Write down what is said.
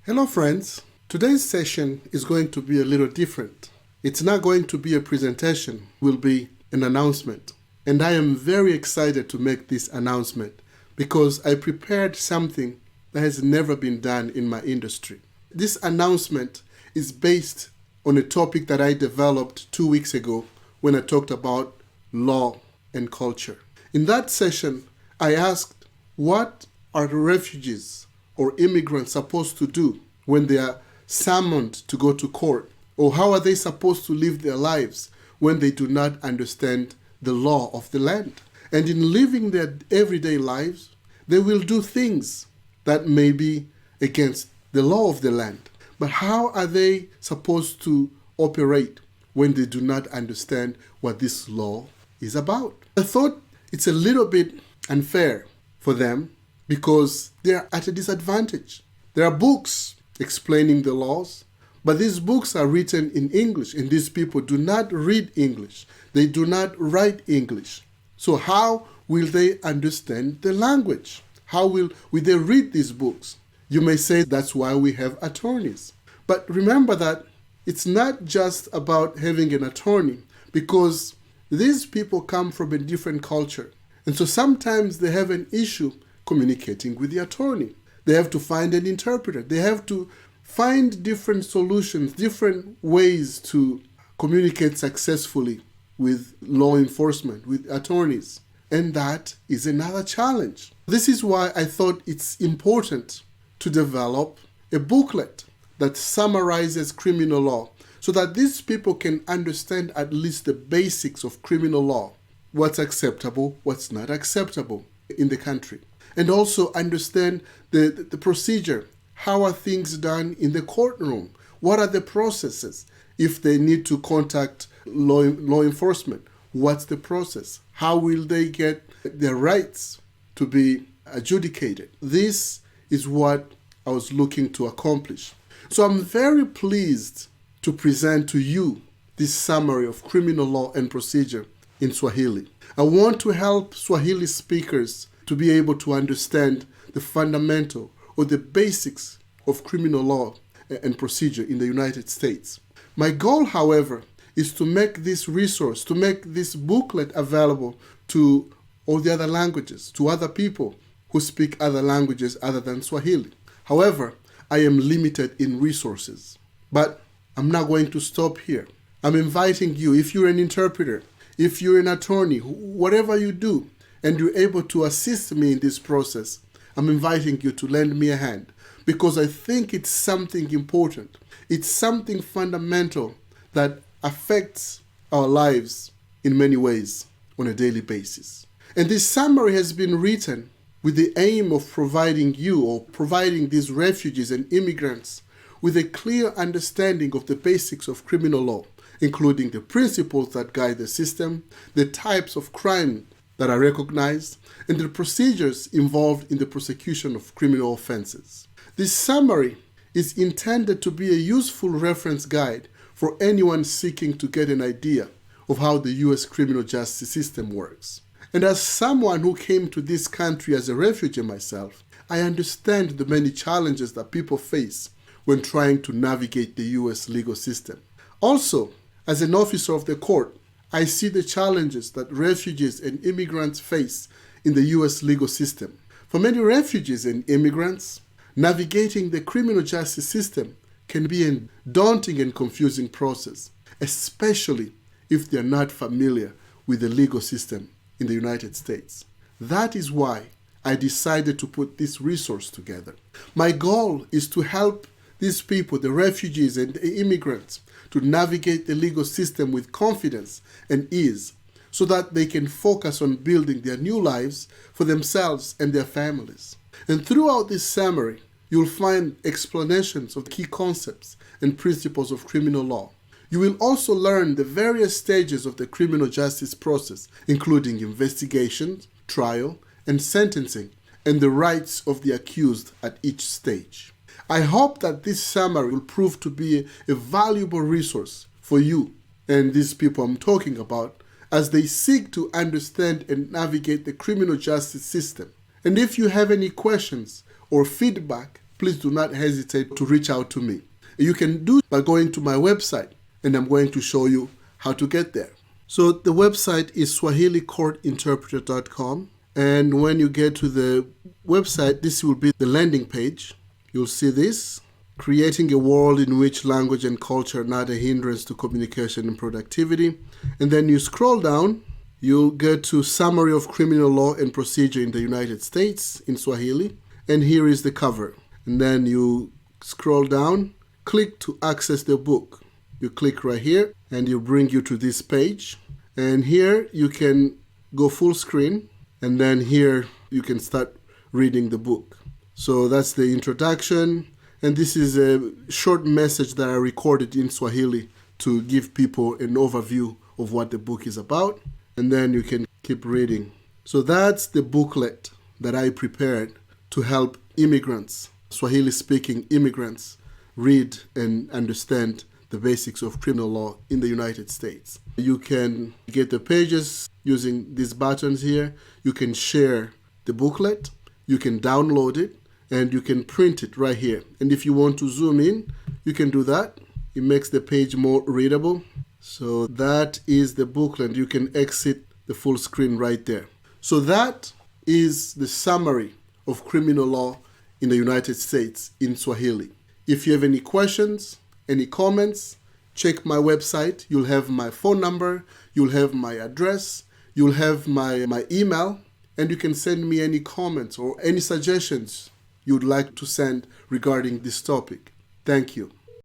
Hello friends, today's session is going to be a little different. It's not going to be a presentation, it will be an announcement. And I am very excited to make this announcement because I prepared something that has never been done in my industry. This announcement is based on a topic that I developed 2 weeks ago when I talked about law and culture. In that session, I asked, what are the refugees or immigrants supposed to do when they are summoned to go to court? Or how are they supposed to live their lives when they do not understand the law of the land? And in living their everyday lives, they will do things that may be against the law of the land. But how are they supposed to operate when they do not understand what this law is about? I thought it's a little bit unfair for them because they are at a disadvantage. There are books explaining the laws, but these books are written in English, and these people do not read English. They do not write English. So how will they understand the language? How will they read these books? You may say that's why we have attorneys. But remember that it's not just about having an attorney, because these people come from a different culture. And so sometimes they have an issue communicating with the attorney. They have to find an interpreter. They have to find different solutions, different ways to communicate successfully with law enforcement, with attorneys. And that is another challenge. This is why I thought it's important to develop a booklet that summarizes criminal law so that these people can understand at least the basics of criminal law, what's acceptable, what's not acceptable in the country. And also understand the procedure. How are things done in the courtroom? What are the processes? If they need to contact law enforcement, what's the process? How will they get their rights to be adjudicated? This is what I was looking to accomplish. So I'm very pleased to present to you this summary of criminal law and procedure in Swahili. I want to help Swahili speakers to be able to understand the fundamental or the basics of criminal law and procedure in the United States. My goal, however, is to make this resource, to make this booklet available to all the other languages, to other people who speak other languages other than Swahili. However, I am limited in resources, but I'm not going to stop here. I'm inviting you, if you're an interpreter, if you're an attorney, whatever you do, and you're able to assist me in this process, I'm inviting you to lend me a hand because I think it's something important. It's something fundamental that affects our lives in many ways on a daily basis. And this summary has been written with the aim of providing you or providing these refugees and immigrants with a clear understanding of the basics of criminal law, including the principles that guide the system, the types of crime that are recognized, and the procedures involved in the prosecution of criminal offenses. This summary is intended to be a useful reference guide for anyone seeking to get an idea of how the U.S. criminal justice system works. And as someone who came to this country as a refugee myself, I understand the many challenges that people face when trying to navigate the U.S. legal system. Also, as an officer of the court, I see the challenges that refugees and immigrants face in the U.S. legal system. For many refugees and immigrants, navigating the criminal justice system can be a daunting and confusing process, especially if they're not familiar with the legal system in the United States. That is why I decided to put this resource together. My goal is to help these people, the refugees and the immigrants, to navigate the legal system with confidence and ease so that they can focus on building their new lives for themselves and their families. And throughout this summary, you'll find explanations of key concepts and principles of criminal law. You will also learn the various stages of the criminal justice process, including investigation, trial, and sentencing, and the rights of the accused at each stage. I hope that this summary will prove to be a valuable resource for you and these people I'm talking about as they seek to understand and navigate the criminal justice system. And if you have any questions or feedback, please do not hesitate to reach out to me. You can do it by going to my website, and I'm going to show you how to get there. So the website is swahilicourtinterpreter.com, and when you get to the website, this will be the landing page. You'll see this: creating a world in which language and culture are not a hindrance to communication and productivity. And then you scroll down, you'll get to Summary of Criminal Law and Procedure in the United States in Swahili, and here is the cover. And then you scroll down, click to access the book. You click right here, and it'll bring you to this page. And here you can go full screen, and then here you can start reading the book. So that's the introduction. And this is a short message that I recorded in Swahili to give people an overview of what the book is about. And then you can keep reading. So that's the booklet that I prepared to help immigrants, Swahili-speaking immigrants, read and understand the basics of criminal law in the United States. You can get the pages using these buttons here. You can share the booklet. You can download it. And you can print it right here. And if you want to zoom in, you can do that. It makes the page more readable. So that is the booklet. You can exit the full screen right there. So that is the summary of criminal law in the United States in Swahili. If you have any questions, any comments, check my website. You'll have my phone number. You'll have my address. You'll have my email. And you can send me any comments or any suggestions you'd like to send regarding this topic. Thank you.